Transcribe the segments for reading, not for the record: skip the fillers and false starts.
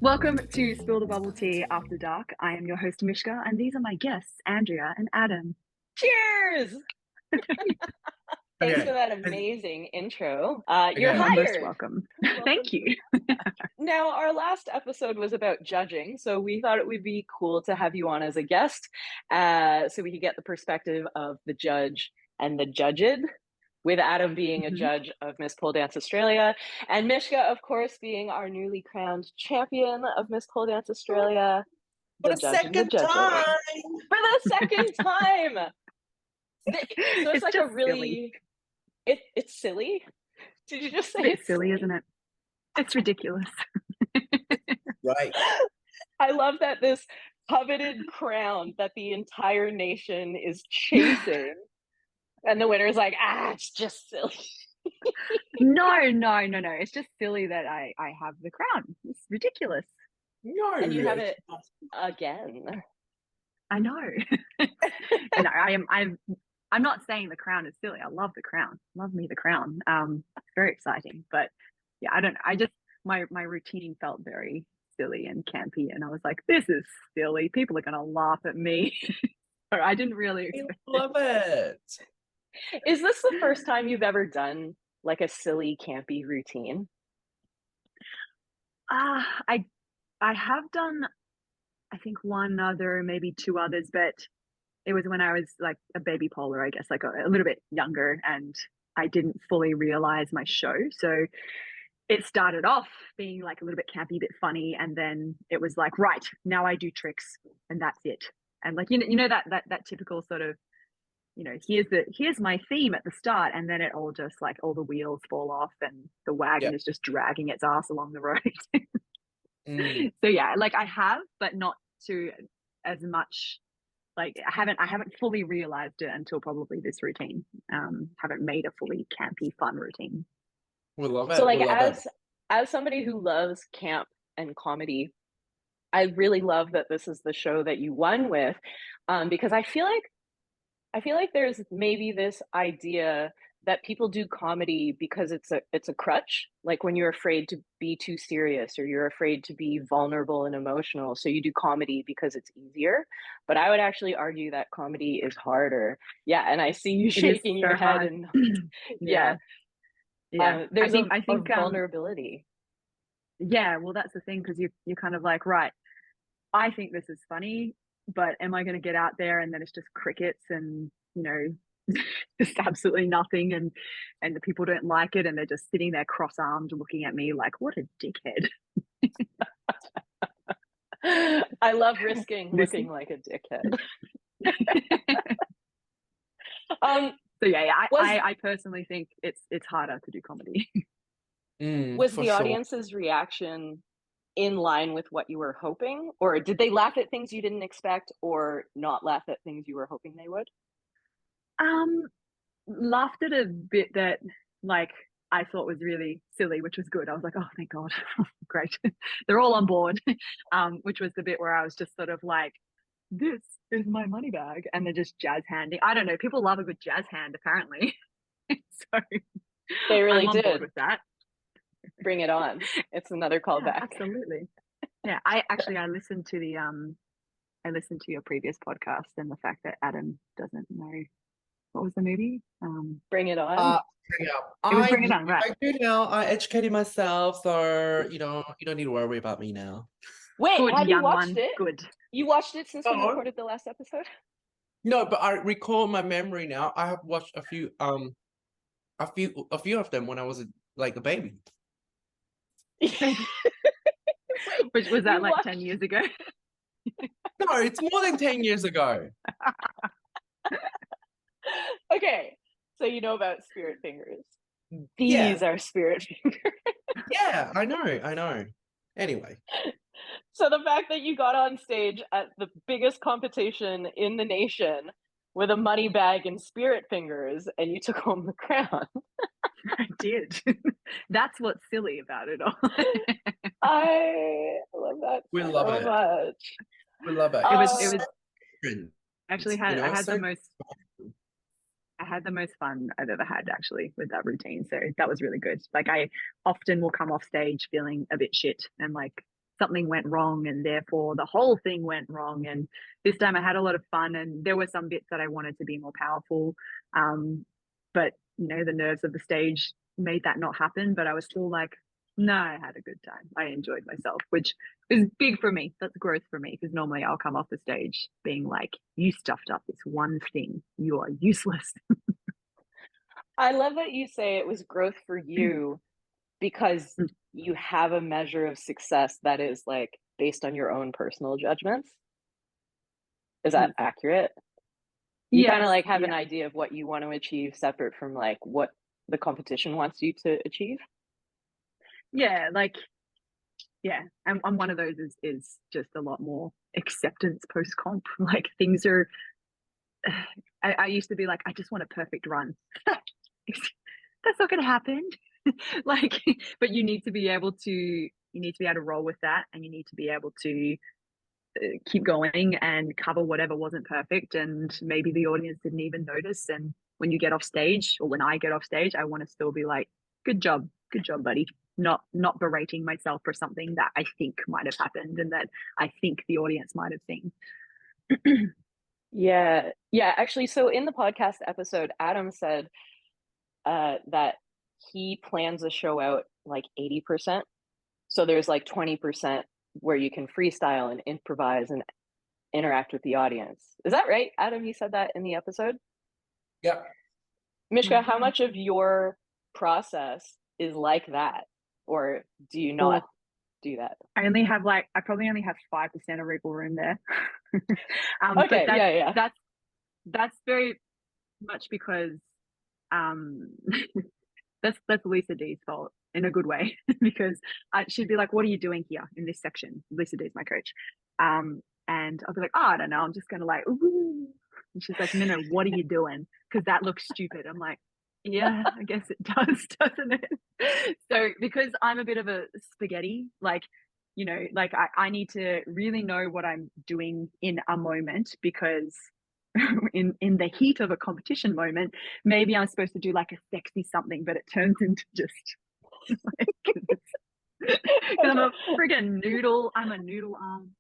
Welcome to Spill the Bubble Tea After Dark. I am your host, Mischka, and these are my guests, Andrea and Adam. Cheers! Thanks Okay. for that amazing intro. You're Okay. You're most hired. welcome. Welcome Thank you. Now, our last episode was about judging, so we thought it would be cool to have you on as a guest, so we could get the perspective of the judge and the judged, with Adam being a judge of Miss Pole Dance Australia, and Mischka, of course, being our newly crowned champion of Miss Pole Dance Australia. For The the judge and the second judges. time. For the second time! So it's like a just really it's silly. Did you just say It's a bit it's silly, isn't it? It's ridiculous. Right. I love that this coveted crown that the entire nation is chasing, and the winner's like, it's just silly. No. It's just silly that I have the crown. It's ridiculous. No. And you have it again. I know. And I'm not saying the crown is silly. I love the crown. Love me the crown. It's very exciting. But yeah, I just my routine felt very silly and campy, and I was like, this is silly. People are gonna laugh at me. So I didn't really expect I love it. Is this the first time you've ever done like a silly, campy routine? I have done, I think, one other, maybe two others, but it was when I was like a baby polar, I guess, like a little bit younger, and I didn't fully realize my show. So it started off being like a little bit campy, a bit funny, and then it was like, right, now I do tricks, and that's it. And like you know that typical sort of, here's my theme at the start, and then it all just like all the wheels fall off, and the wagon is just dragging its ass along the road. So yeah, like I have, but not to as much. Like I haven't fully realized it until probably this routine. Haven't made a fully campy fun routine. We love it. So like we love as somebody who loves camp and comedy, I really love that this is the show that you won with, because I feel like there's maybe this idea that people do comedy because it's a crutch, like when you're afraid to be too serious or you're afraid to be vulnerable and emotional, so you do comedy because it's easier. But I would actually argue that comedy is harder. Yeah, and I see you shaking your head hard. and Yeah. there's I think a vulnerability. Yeah, well, that's the thing, because you're kind of like, right, I think this is funny, but am I going to get out there and then it's just crickets and just absolutely nothing, and the people don't like it, and they're just sitting there cross-armed looking at me like, what a dickhead. I love risking looking like a dickhead. So yeah, I personally think it's harder to do comedy. Was the audience's reaction in line with what you were hoping, or did they laugh at things you didn't expect, or not laugh at things you were hoping they would? Laughed at a bit that like I thought was really silly, which was good. I was like, oh, thank God. Great. They're all on board. Which was the bit where I was just sort of like, this is my money bag. And they're just jazz handing. I don't know. People love a good jazz hand, apparently. So They really I'm on board with that. Bring it on. It's another callback. Yeah, absolutely. Yeah. I listened to your previous podcast, and the fact that Adam doesn't know, what was the movie? Bring It On. It was Bring It On, right? I do now. I educated myself, so you don't need to worry about me now. Wait, good, have you watched one. it? Good. You watched it since we recorded the last episode? No, but I recall my memory now. I have watched a few of them when I was like a baby. Which was that like 10 years ago? No, it's more than 10 years ago. Okay, so you know about spirit fingers. These are spirit fingers. Yeah, I know. Anyway. So the fact that you got on stage at the biggest competition in the nation with a money bag and spirit fingers, and you took home the crown. I did. That's what's silly about it all. I love that so much. We love it. It was actually I had the most fun I've ever had, actually, with that routine. So that was really good. Like, I often will come off stage feeling a bit shit and like something went wrong and therefore the whole thing went wrong. And this time I had a lot of fun, and there were some bits that I wanted to be more powerful. But the nerves of the stage made that not happen. But I was still like, no, I had a good time. I enjoyed myself, which is big for me. That's growth for me, because normally I'll come off the stage being like, you stuffed up this one thing. You are useless. I love that you say it was growth for you because you have a measure of success that is like based on your own personal judgments. Is that accurate? You kind of Yes, like have an yeah. idea of what you want to achieve separate from like what the competition wants you to achieve. Yeah, like, yeah. And one of those is just a lot more acceptance post comp. Like, things are, I used to be like, I just want a perfect run. That's not going to happen. Like, but you need to be able to roll with that, and you need to be able to keep going and cover whatever wasn't perfect, and maybe the audience didn't even notice. And when you get off stage, or when I get off stage, I want to still be like, good job, buddy. Not berating myself for something that I think might have happened and that I think the audience might have seen. Yeah. Actually, so in the podcast episode, Adam said that he plans a show out like 80%. So there's like 20% where you can freestyle and improvise and interact with the audience. Is that right, Adam? You said that in the episode? Yeah. Mishka, how much of your process is like that? Or do you not do that? I probably only have 5% of wiggle room there. Okay, but that's very much because that's Lisa D's fault in a good way, because she'd be like, what are you doing here in this section? Lisa D's my coach. And I'll be like, oh, I don't know, I'm just gonna like, ooh. And she's like, no, what are you doing? Because that looks stupid. I'm like, yeah, I guess it does, doesn't it? So because I'm a bit of a spaghetti, like, like I need to really know what I'm doing in a moment, because in the heat of a competition moment, maybe I'm supposed to do like a sexy something, but it turns into just like, because I'm a friggin' noodle. I'm a noodle arm.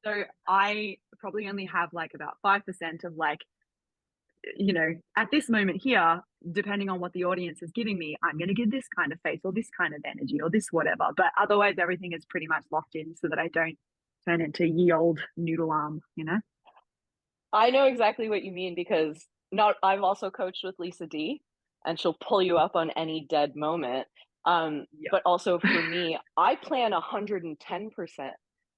So I probably only have like about 5% of like, at this moment here, depending on what the audience is giving me, I'm going to give this kind of face or this kind of energy or this whatever. But otherwise, everything is pretty much locked in so that I don't turn into ye old noodle arm, I know exactly what you mean because I've also coached with Lisa D, and she'll pull you up on any dead moment. But also for me, I plan 110%,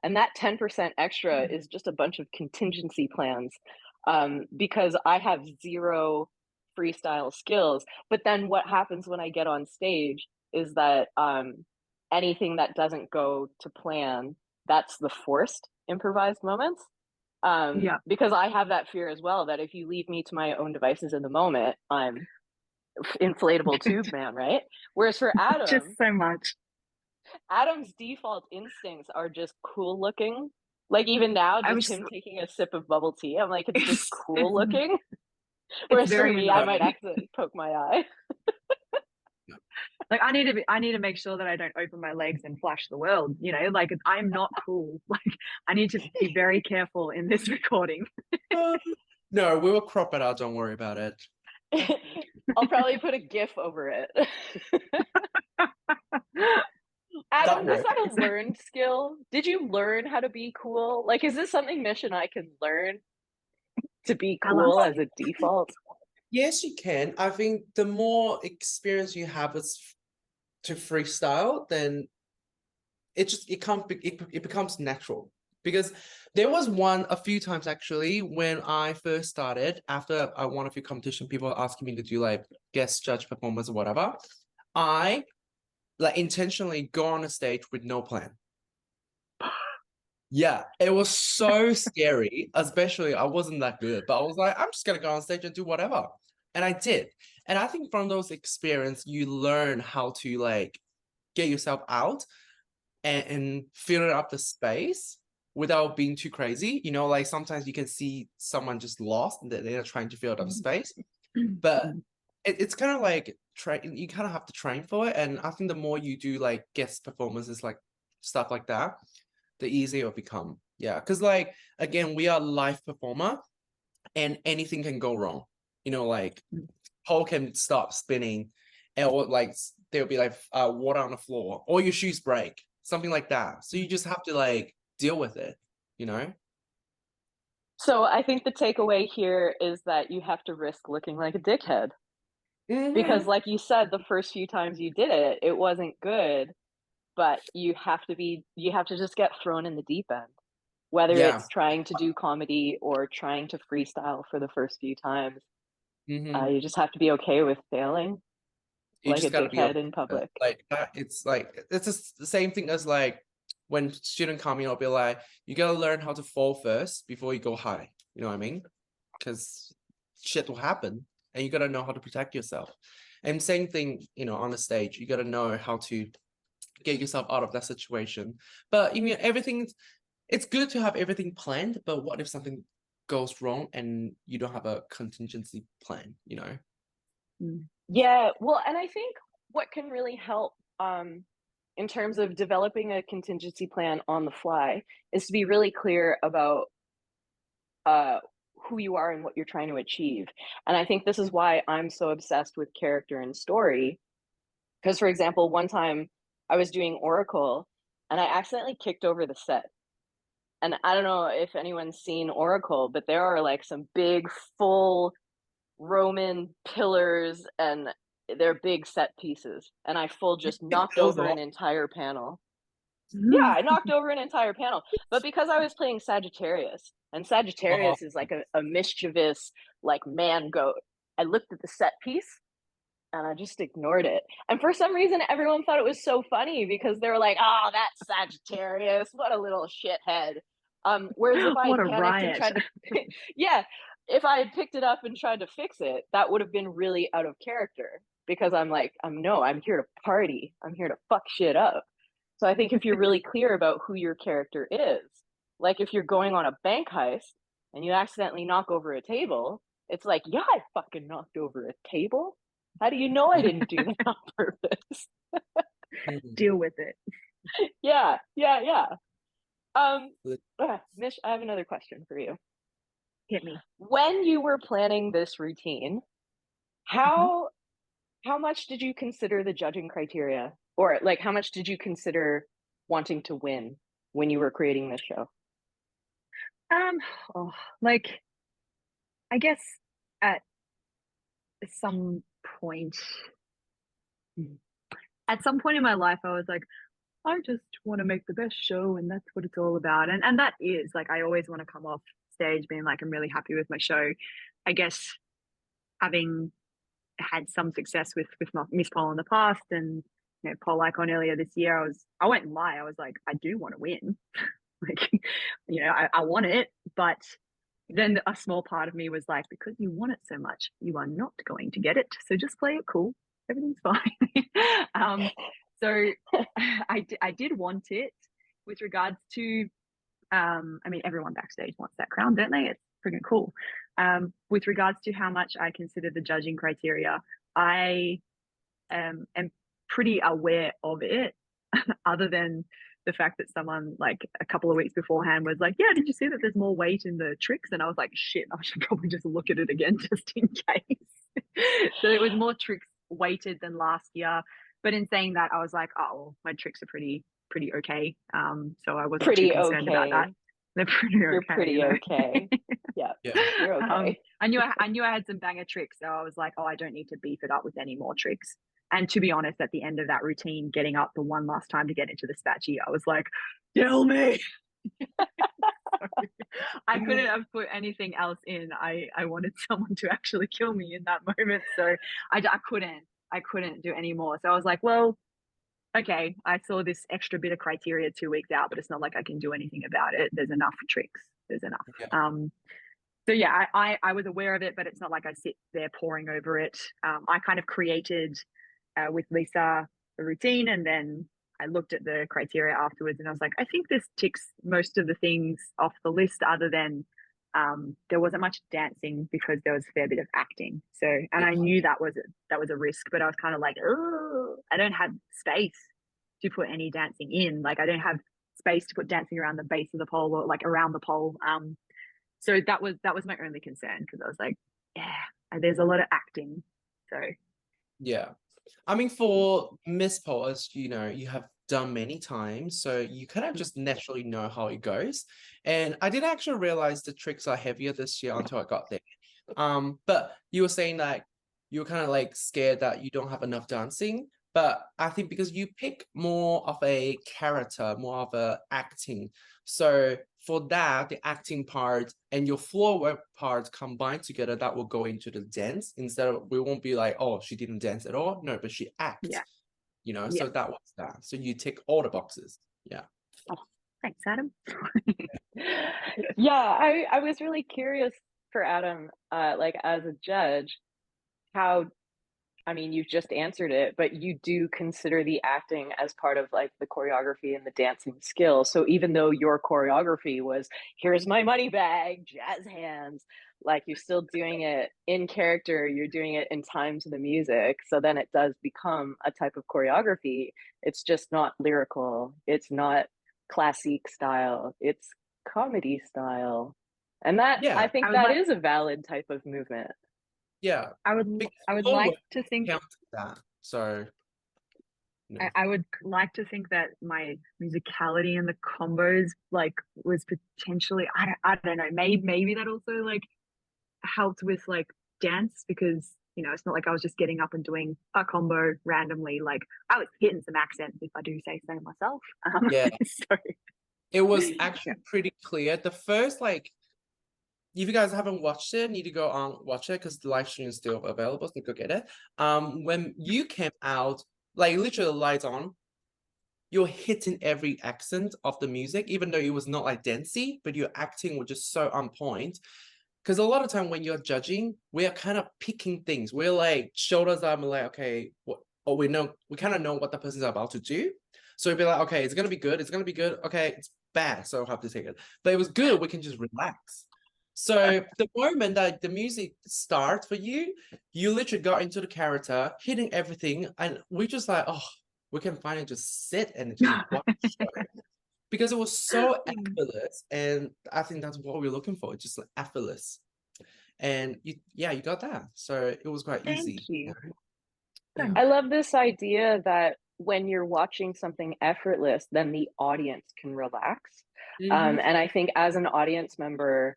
and that 10% extra is just a bunch of contingency plans, because I have zero freestyle skills. But then what happens when I get on stage is that anything that doesn't go to plan, that's the forced improvised moments. Because I have that fear as well, that if you leave me to my own devices in the moment, I'm inflatable tube man, right? Whereas for just Adam, so much. Adam's default instincts are just cool looking. Like even now, just him taking a sip of bubble tea, I'm like, it's just cool looking. Whereas for me, I might accidentally poke my eye. Like I need to make sure that I don't open my legs and flash the world, like I'm not cool. Like I need to be very careful in this recording. No, we will crop it out, don't worry about it. I'll probably put a GIF over it. Adam, was that a learned skill? Did you learn how to be cool? Like, is this something Mish and I can learn to be cool as a default? Yes, you can. I think the more experience you have to freestyle, then it becomes natural. Because there was a few times actually when I first started, after I won a few competition, people asking me to do like guest judge performance or whatever. I like intentionally go on a stage with no plan. Yeah, it was so scary, especially I wasn't that good, but I was like, I'm just gonna go on stage and do whatever. And I did. And I think from those experiences, you learn how to like get yourself out and fill up the space without being too crazy. Like sometimes you can see someone just lost and they're trying to fill up space. But it's kind of like you kind of have to train for it. And I think the more you do like guest performances, like stuff like that, the easier it become. Yeah, because like again, we are live performer, and anything can go wrong. You know, like pole can stop spinning, or like there'll be like water on the floor, or your shoes break, something like that. So you just have to like deal with it. You know. So I think the takeaway here is that you have to risk looking like a dickhead. Because like you said, the first few times you did it, it wasn't good, but you have to just get thrown in the deep end. Whether Yeah. it's trying to do comedy or trying to freestyle for the first few times, you just have to be okay with failing You like a just got to be dickhead okay in public. like that. It's like it's just the same thing as like when student come in, I'll be like, you gotta learn how to fall first before you go high. You know what I mean? Because shit will happen, and you gotta know how to protect yourself. And same thing, you know, on the stage, you gotta know how to get yourself out of that situation. But you mean everything? It's good to have everything planned, but what if something goes wrong and you don't have a contingency plan? You know? Yeah, well, and I think what can really help in terms of developing a contingency plan on the fly is to be really clear about uh, who you are and what you're trying to achieve. And I think this is why I'm so obsessed with character and story. Because, for example, one time I was doing Oracle and I accidentally kicked over the set. And I don't know if anyone's seen Oracle, but there are like some big, full Roman pillars and they're big set pieces. And I full just knocked Those over are an entire panel. Yeah, I knocked over an entire panel. But because I was playing Sagittarius, and oh, Sagittarius is like a mischievous, like man goat, I looked at the set piece and I just ignored it. And for some reason, everyone thought it was so funny because they were like, "Oh, that's Sagittarius. What a little shithead." Whereas if I What had a panicked and riot. tried to, yeah, if I had picked it up and tried to fix it, that would have been really out of character because I'm like, I'm here to party. I'm here to fuck shit up. So I think if you're really clear about who your character is, like if you're going on a bank heist and you accidentally knock over a table, it's like, yeah, I fucking knocked over a table. How do you know I didn't do that on purpose? Deal with it. Yeah, yeah, yeah. Mish, I have another question for you. Hit me. When you were planning this routine, how how much did you consider the judging criteria, or like how much did you consider wanting to win when you were creating this show? Um, oh, like I guess at some point, at some point in my life, I was like, I just want to make the best show, and that's what it's all about. And that is like, I always want to come off stage being like, I'm really happy with my show. I guess having had some success with Miss Pole in the past, and Pole Icon earlier this year, I won't lie, I was like, I do want to win. Like, I want it, but then a small part of me was like, because you want it so much, you are not going to get it. So just play it cool. Everything's fine. So I did want it with regards to, I mean, everyone backstage wants that crown, don't they? It's freaking cool. With regards to how much I consider the judging criteria, I am pretty aware of it, other than the fact that someone like a couple of weeks beforehand was like, yeah, did you see that there's more weight in the tricks? And I was like, shit, I should probably just look at it again just in case. So it was more tricks weighted than last year. But in saying that, I was like, oh, well, my tricks are pretty okay. So I wasn't too Pretty concerned about that. okay. They're pretty You're okay. pretty okay. Yeah, yeah. you're okay. I knew I had some banger tricks, so I was like, oh, I don't need to beef it up with any more tricks. And to be honest, at the end of that routine, getting up the one last time to get into the spatchy, I was like, kill me. I couldn't have put anything else in. I wanted someone to actually kill me in that moment. So I couldn't do any more. So I was like, well, okay, I saw this extra bit of criteria 2 weeks out, but it's not like I can do anything about it. There's enough tricks. There's enough. Yeah. So yeah, I was aware of it, but it's not like I sit there poring over it. I kind of created with Lisa the routine, and then I looked at the criteria afterwards, and I was like, I think this ticks most of the things off the list, other than there wasn't much dancing because there was a fair bit of acting. So, and I knew that was a risk, but I was kind of like, oh, I don't have space to put any dancing in. Like I don't have space to put dancing around the base of the pole or like around the pole. So that was my only concern, because I was like, yeah, there's a lot of acting. So Yeah. I mean, for Miss Pole, as you know, you have done many times, so you kind of just naturally know how it goes. And I didn't actually realize the tricks are heavier this year until I got there. But you were saying that you were kind of like scared that you don't have enough dancing. But I think because you pick more of a character, more of a acting. So for that, the acting part and your floor work part combined together, that will go into the dance. Instead of, we won't be like, oh, she didn't dance at all. No, but she acts, yeah, you know, yeah. so that was that. So you tick all the boxes. Yeah. Oh, thanks, Adam. Yeah, I was really curious for Adam, like as a judge, how, I mean, you've just answered it, but you do consider the acting as part of like the choreography and the dancing skill. So even though your choreography was, here's my money bag, jazz hands, like you're still doing it in character, you're doing it in time to the music. So then it does become a type of choreography. It's just not lyrical, it's not classique style, it's comedy style. And that, I Yeah. think I would that like is a valid type of movement. Yeah. Because I would floor like work to think counts that. So, you know. I would like to think that my musicality and the combos like was potentially, I don't know, maybe that also like helped with like dance, because you know it's not like I was just getting up and doing a combo randomly. Like I was hitting some accents, if I do say so myself. Yeah. So It was yeah. actually pretty clear. The first, like, if you guys haven't watched it, need to go on watch it because the live stream is still available, so go get it. When you came out, like literally lights on, you're hitting every accent of the music, even though it was not like dancey, but your acting was just so on point. Because a lot of time when you're judging, we are kind of picking things. We're like shoulders up and like, okay, what, or we kind of know what the person's about to do. So we'd be like, okay, it's gonna be good, it's gonna be good. Okay, it's bad, so I'll have to take it. But it was good, we can just relax. So the moment that the music starts for you, you literally got into the character, hitting everything, and we just like, oh, we can finally just sit and just watch the show. Because it was so effortless, and I think that's what we're looking for, just like effortless. And you got that. So it was quite Thank easy. you. Yeah. I love this idea that when you're watching something effortless, then the audience can relax. Mm-hmm. And I think as an audience member,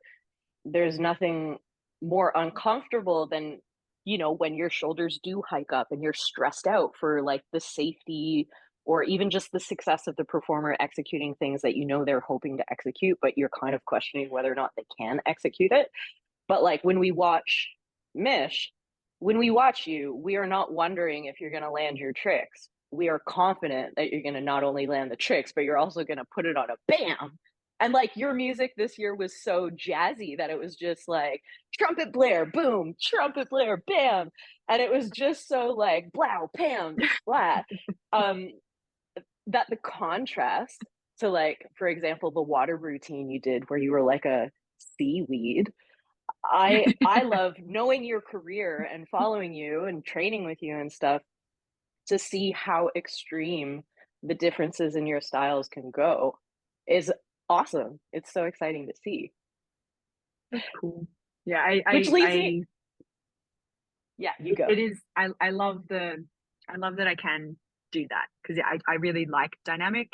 there's nothing more uncomfortable than, you know, when your shoulders do hike up and you're stressed out for like the safety or even just the success of the performer executing things that you know they're hoping to execute, but you're kind of questioning whether or not they can execute it. But like when we watch Mish, when we watch you, we are not wondering if you're going to land your tricks. We are confident that you're going to not only land the tricks, but you're also going to put it on a bam. And like your music this year was so jazzy that it was just like trumpet blare, boom, trumpet blare, bam. And it was just so like blow, pam, splat. Um, that the contrast to like, for example, the water routine you did where you were like a seaweed. I love knowing your career and following you and training with you and stuff to see how extreme the differences in your styles can go is awesome. It's so exciting to see. That's cool. Yeah, Which leads me, yeah, you go. it is. I love that I can do that, because I really like dynamic.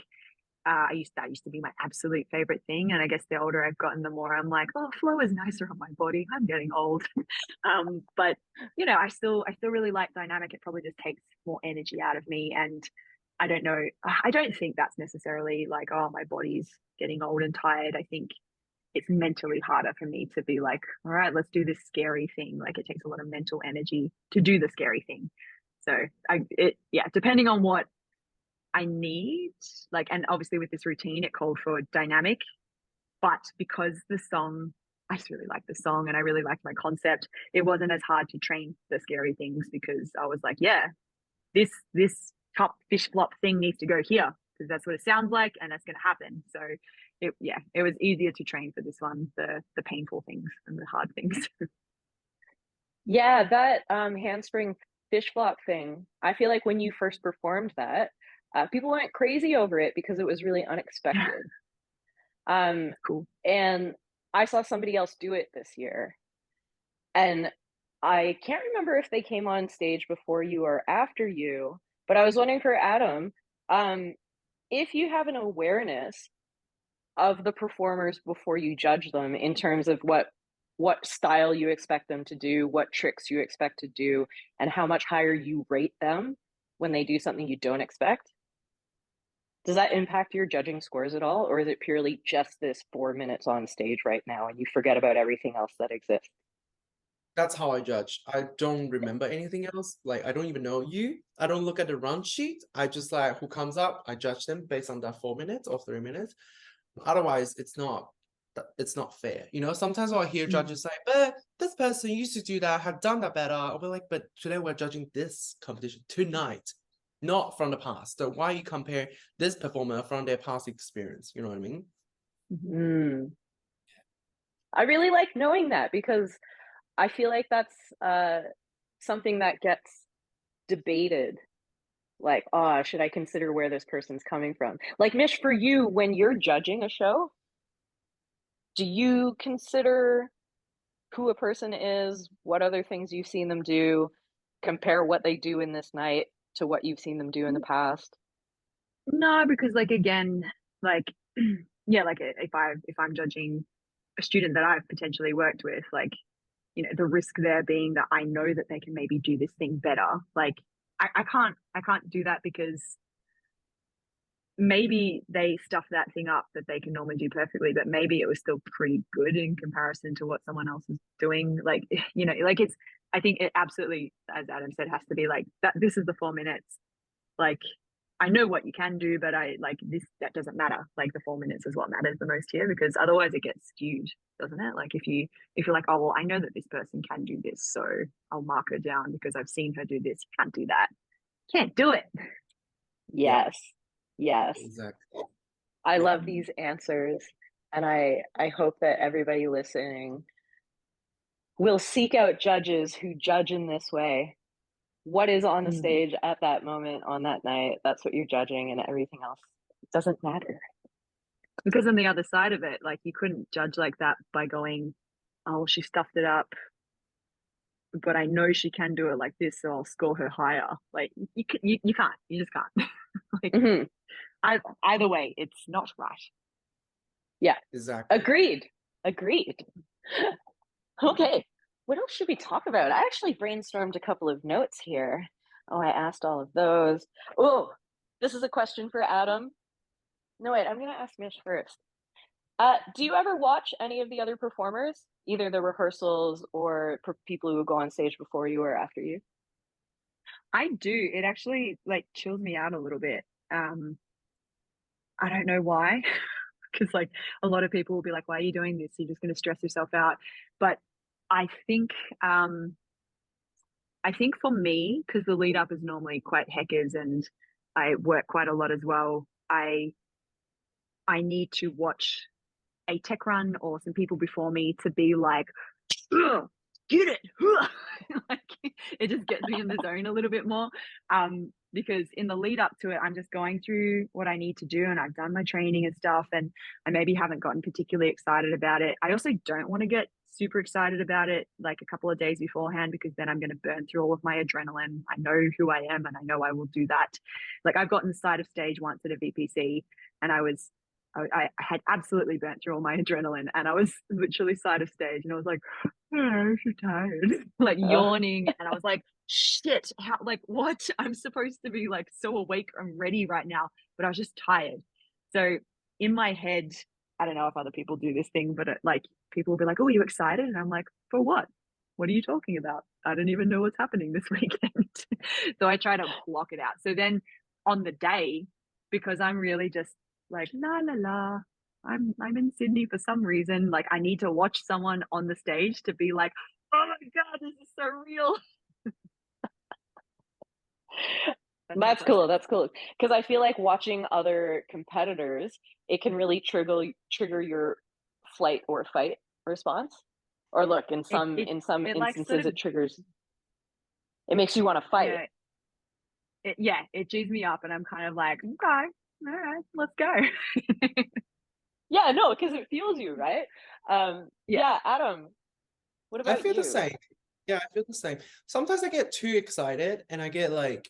That used to be my absolute favorite thing, and I guess the older I've gotten, the more I'm like, oh, flow is nicer on my body. I'm getting old. But you know, I still really like dynamic. It probably just takes more energy out of me, and I don't know. I don't think that's necessarily like, oh, my body's getting old and tired. I think it's mentally harder for me to be like, all right, let's do this scary thing. Like it takes a lot of mental energy to do the scary thing. So depending on what I need, like, and obviously with this routine, it called for dynamic, but because the song, I just really liked the song and I really liked my concept, it wasn't as hard to train the scary things, because I was like, yeah, this top fish flop thing needs to go here, because that's what it sounds like and that's going to happen. So it was easier to train for this one, the painful things and the hard things. Yeah, that handspring fish flop thing. I feel like when you first performed that, People went crazy over it because it was really unexpected. Cool. And I saw somebody else do it this year, and I can't remember if they came on stage before you or after you, but I was wondering for Adam, um, if you have an awareness of the performers before you judge them in terms of what style you expect them to do, what tricks you expect to do, and how much higher you rate them when they do something you don't expect. Does that impact your judging scores at all, or is it purely just this 4 minutes on stage right now and you forget about everything else that exists? That's how I judge. I don't remember anything else. Like, I don't even know you. I don't look at the run sheet. I just like who comes up, I judge them based on that 4 minutes or 3 minutes. Otherwise, it's not fair. You know, sometimes I'll hear judges say, but this person used to do that, have done that better. I'll be like, but today we're judging this competition tonight, not from the past. So why you compare this performer from their past experience? You know what I mean? Mm. I really like knowing that because I feel like that's something that gets debated. Like, oh, should I consider where this person's coming from? Like, Mish, for you, when you're judging a show, do you consider who a person is, what other things you've seen them do, compare what they do in this night to what you've seen them do in the past? No, because like again, like yeah, like if I'm judging a student that I've potentially worked with, like, you know, the risk there being that I know that they can maybe do this thing better. Like I can't do that because maybe they stuff that thing up that they can normally do perfectly, but maybe it was still pretty good in comparison to what someone else is doing. Like, you know, like it's, I think it absolutely, as Adam said, has to be like that. This is the 4 minutes. Like, I know what you can do, but I like this, that doesn't matter. Like the 4 minutes is what matters the most here because otherwise it gets skewed, doesn't it? Like if you're like, oh, well, I know that this person can do this, so I'll mark her down because I've seen her do this. You can't do that. Can't do it. Yeah, Yes. Yes. exactly. I Yeah. love these answers. And I hope that everybody listening will seek out judges who judge in this way. What is on the stage at that moment on that night? That's what you're judging, and everything else doesn't matter. Because on the other side of it, like you couldn't judge like that by going, oh, she stuffed it up, but I know she can do it like this, so I'll score her higher. Like you can't, you just can't. Like Mm-hmm. either way, it's not right. Yeah. Exactly. Agreed. Agreed. Okay. What else should we talk about? I actually brainstormed a couple of notes here. Oh, I asked all of those. Oh, this is a question for Adam. No, wait, I'm going to ask Mish first. Do you ever watch any of the other performers, either the rehearsals or people who go on stage before you or after you? I do. It actually like chills me out a little bit. I don't know why, because like a lot of people will be like, "Why are you doing this? You're just going to stress yourself out." But I think, I think for me, because the lead up is normally quite heckers, and I work quite a lot as well. I need to watch a tech run or some people before me to be like, get it. Like it just gets me in the zone a little bit more. Because in the lead up to it, I'm just going through what I need to do and I've done my training and stuff, and I maybe haven't gotten particularly excited about it. I also don't want to get super excited about it like a couple of days beforehand because then I'm going to burn through all of my adrenaline. I know who I am and I know I will do that. Like I've gotten side of stage once at a VPC and I had absolutely burnt through all my adrenaline and I was literally side of stage and I was like, oh, I'm so tired, like yawning. And I was like, shit, how, like, what? I'm supposed to be like so awake and ready right now, but I was just tired. So in my head, I don't know if other people do this thing, but like people will be like, oh, are you excited? And I'm like, for what? What are you talking about? I don't even know what's happening this weekend. So I try to block it out. So then on the day, because I'm really just like la la la, I'm in Sydney for some reason. Like I need to watch someone on the stage to be like, oh my god, this is so real. That's cool. That's cool. Because I feel like watching other competitors, it can really trigger your flight or fight response. Or look, in some It like sort instances, of, it triggers. It makes you want to fight. yeah, it G's me up, and I'm kind of like, okay, all right, let's go. Yeah, no, because it fuels you, right? Yeah. Yeah, Adam, what I about feel the you? same. Yeah, I feel the same. Sometimes I get too excited and I get like,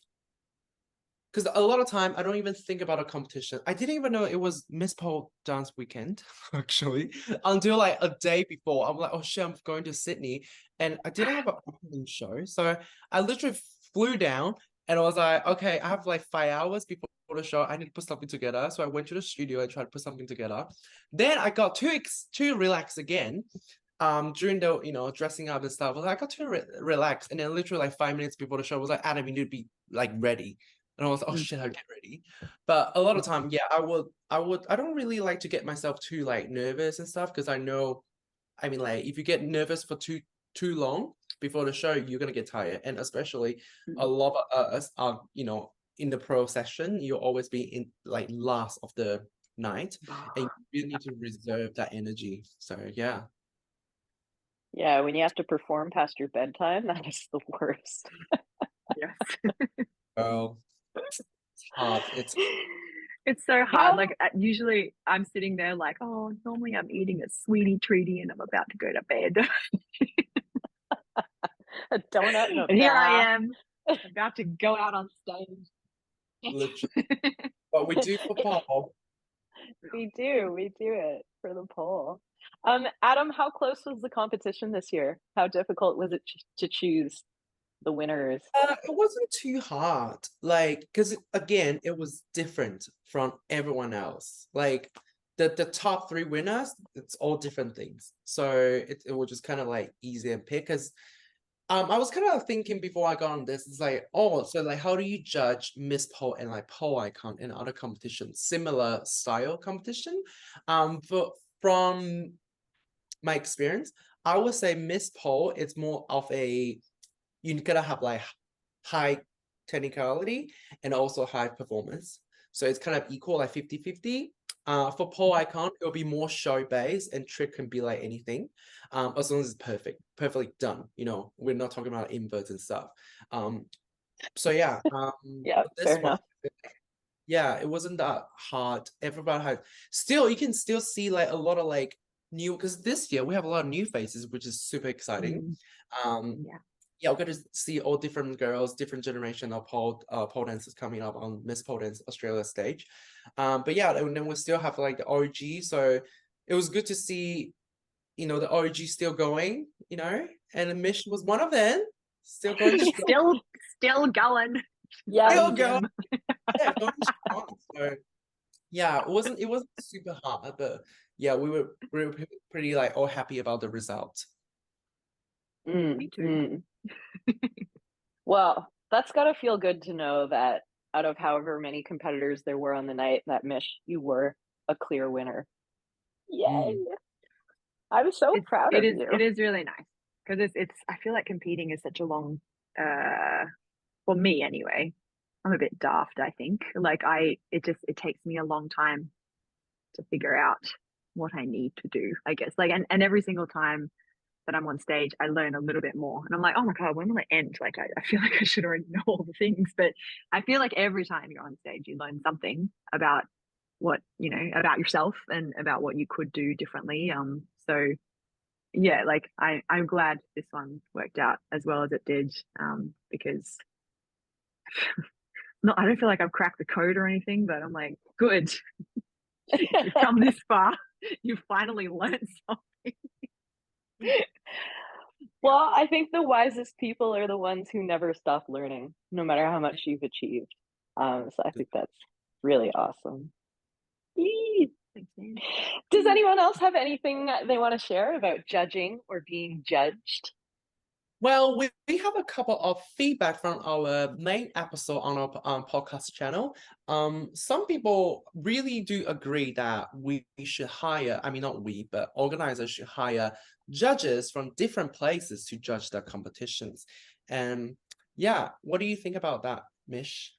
because a lot of time I don't even think about a competition. I didn't even know it was Miss Pole Dance Weekend, actually, until like a day before. I'm like, oh shit, I'm going to Sydney. And I didn't have an opening show. So I literally flew down and I was like, okay, I have like 5 hours before the show. I need to put something together. So I went to the studio and tried to put something together. Then I got too relaxed again. During the dressing up and stuff, I got too relaxed, and then literally like 5 minutes before the show, I was like, Adam, you need to be like ready. And I was like, oh Mm. shit, I'll get ready. But a lot of time, yeah, I don't really like to get myself too like nervous and stuff because I know, I mean, like if you get nervous for too long before the show, you're gonna get tired. And especially a Mm. lot of us are, in the pro session, you'll always be in like last of the night, and you need to reserve that energy. So yeah. Yeah, when you have to perform past your bedtime, that is the worst. Yes. Well, it's hard. It's It's so hard. How Like usually I'm sitting there like, oh, normally I'm eating a sweetie treaty and I'm about to go to bed. a donut and a And here I bath. am about to go out on stage. literally, but we do football. We do it for the poll. Adam, how close was the competition this year? How difficult was it to choose the winners? It wasn't too hard, like, because again, it was different from everyone else. Like the top three winners, it's all different things. So it was just kind of like easy and pick. Because I was kind of thinking before I got on this, it's like, oh, so like how do you judge Miss Pole and like Pole Icon in other competitions, similar style competition? But from my experience, I would say Miss Pole, it's more of a you gotta have like high technicality and also high performance. So it's kind of equal, like 50-50. For pole icon, it'll be more show based and trick can be like anything. As long as it's perfectly done. We're not talking about inverts and stuff. So yeah, Yeah, this fair one, enough. yeah, it wasn't that hard. Everybody had still you can still see like a lot of like new because this year we have a lot of new faces, which is super exciting. Mm, Um, yeah. yeah, we're going to see all different girls, different generation of pole dancers coming up on Miss Pole Dance Australia stage. But yeah, and then we still have like the OG. So it was good to see, the OG still going, and Mish was one of them, still going strong, Still going. Yeah, still Same going, gym. yeah, going strong. So yeah, it wasn't super hard, but yeah, we were pretty like all happy about the result. Me mm, too. mm. Well, that's gotta feel good to know that out of however many competitors there were on the night, that Mish, you were a clear winner. Yay! Mm. I'm so proud It of is you. it is really nice because it's I feel like competing is such a long for me anyway. I'm a bit daft, I think. Like it takes me a long time to figure out what I need to do, I guess. Like and every single time that I'm on stage, I learn a little bit more. And I'm like, oh my God, when will it end? Like I feel like I should already know all the things. But I feel like every time you're on stage, you learn something about about yourself and about what you could do differently. So yeah, like I'm glad this one worked out as well as it did. Because no, I don't feel like I've cracked the code or anything, but I'm like, good, you've come this far. You've finally learned something. Well, I think the wisest people are the ones who never stop learning, no matter how much you've achieved. So I think that's really awesome. Yee. Thanks, man. Does anyone else have anything they want to share about judging or being judged? Well, we have a couple of feedback from our main episode on our podcast channel. Some people really do agree that we should hire, I mean, not we, but organizers should hire judges from different places to judge their competitions. And yeah, what do you think about that, Mish?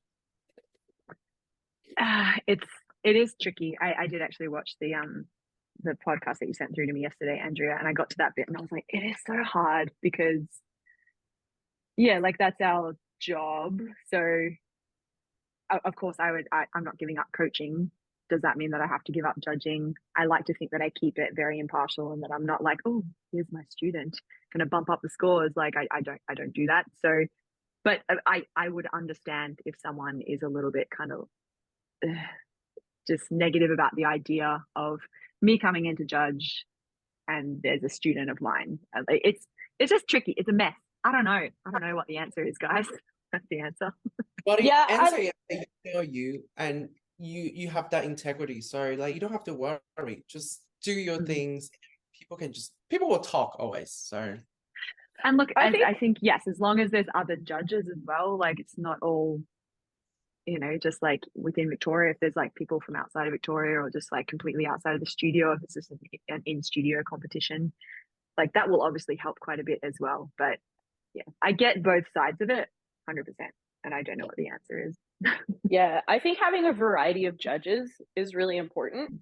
It is tricky. I did actually watch the podcast that you sent through to me yesterday, Andrea, and I got to that bit and I was like, it is so hard because yeah, like that's our job. So of course, I'm not giving up coaching. Does that mean that I have to give up judging? I like to think that I keep it very impartial and that I'm not like, oh, here's my student, gonna bump up the scores. Like I don't do that. So, but I would understand if someone is a little bit kind of just negative about the idea of me coming in to judge and there's a student of mine. It's just tricky. It's a mess. I don't know what the answer is, guys. That's the answer. But Yeah, answer is that you know you, and you have that integrity. So like you don't have to worry. Just do your things. People will talk always. So and look, I think yes, as long as there's other judges as well, like it's not all, you know, just like within Victoria, if there's like people from outside of Victoria or just like completely outside of the studio, if it's just an in-studio competition, like that will obviously help quite a bit as well. But yeah, I get both sides of it 100%, and I don't know what the answer is. Yeah, I think having a variety of judges is really important.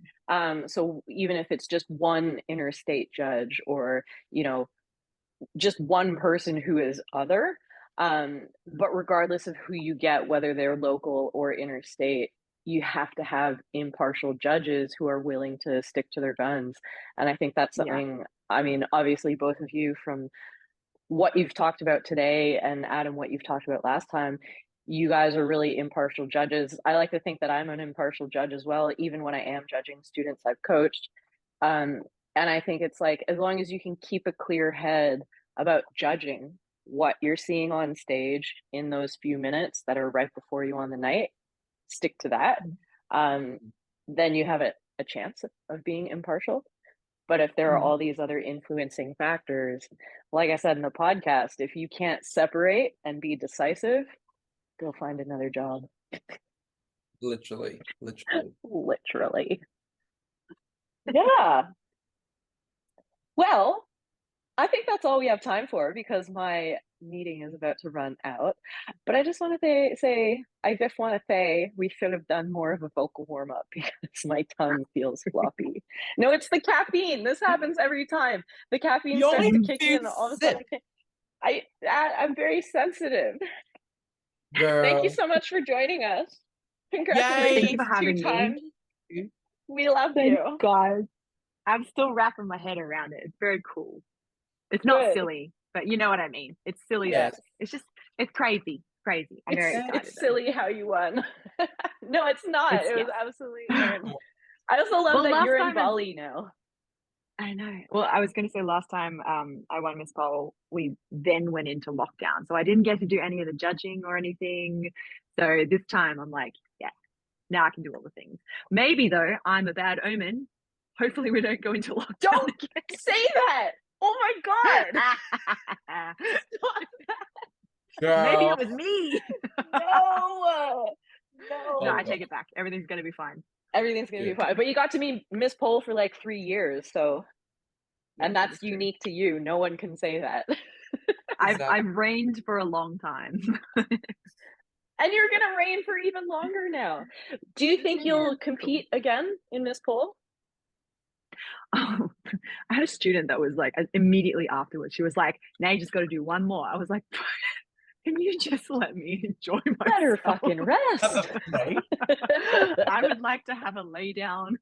So even if it's just one interstate judge or, you know, just one person who is other, but regardless of who you get, whether they're local or interstate, you have to have impartial judges who are willing to stick to their guns. And I think that's something, I mean, obviously both of you, from what you've talked about today, and Adam, what you've talked about last time, you guys are really impartial judges. I like to think that I'm an impartial judge as well, even when I am judging students I've coached. And I think it's like, as long as you can keep a clear head about judging what you're seeing on stage in those few minutes that are right before you on the night, stick to that. Then you have a chance of being impartial. But if there are all these other influencing factors, like I said in the podcast, if you can't separate and be decisive, go find another job. literally. Literally. Yeah. Well, I think that's all we have time for because my meeting is about to run out. But I just want to say we should have done more of a vocal warm up because my tongue feels floppy. No, it's the caffeine. This happens every time. The caffeine starts to kick in. All of a sudden, I'm very sensitive. Girl. Thank you so much for joining us. Congratulations for having 2 times. me. We love you, guys. I'm still wrapping my head around it. It's very cool. It's not silly, but you know what I mean. It's silly. Yes. It's crazy. I'm very excited. It's silly how you won. No, it's not. It was absolutely earned. I also love that you're in Bali now. I know. Well, I was going to say last time I won Miss Pole, we then went into lockdown. So I didn't get to do any of the judging or anything. So this time I'm like, yeah, now I can do all the things. Maybe though, I'm a bad omen. Hopefully we don't go into lockdown. Don't say that. Oh my God. Maybe it was me. No, I take it back. Everything's going to be fine. Everything's going to be fine. But you got to meet Miss Pole for like 3 years. So, and that's unique to you. No one can say that. I've reigned for a long time. And you're going to reign for even longer now. Do you think you'll compete again in Miss Pole? Oh, I had a student that was like, immediately afterwards, she was like, now you just got to do one more. I was like, can you just let me enjoy myself? Better fucking rest. I would like to have a lay down.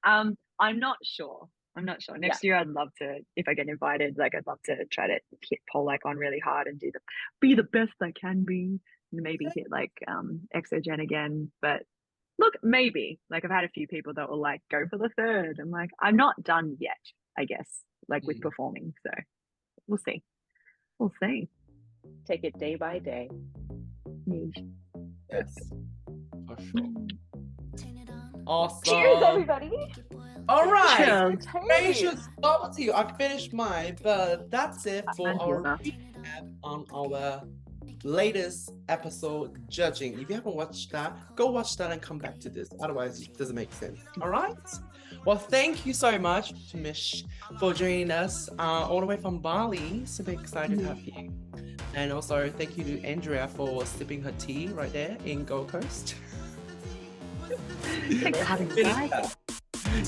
I'm not sure. Next year, I'd love to, if I get invited, like I'd love to try to hit pole icon really hard and be the best I can be. Maybe hit like Exogen again. But look, maybe. Like I've had a few people that will like go for the third. I'm like, I'm not done yet, I guess, like with performing. So we'll see. Take it day by day. Yes, for sure. Awesome. Cheers, everybody. All right. Cheers. Stop to you. I finished mine, but that's it for our recap on our latest episode judging. If you haven't watched that, go watch that and come back to this. Otherwise, it doesn't make sense. All right. Well, thank you so much to Mish for joining us all the way from Bali. Super excited to have you. And also thank you to Andrea for sipping her tea right there in Gold Coast. Thanks for having me, guys.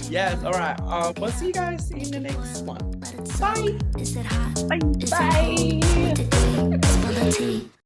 Yes, all right. We'll see you guys in the next one. Bye. Bye.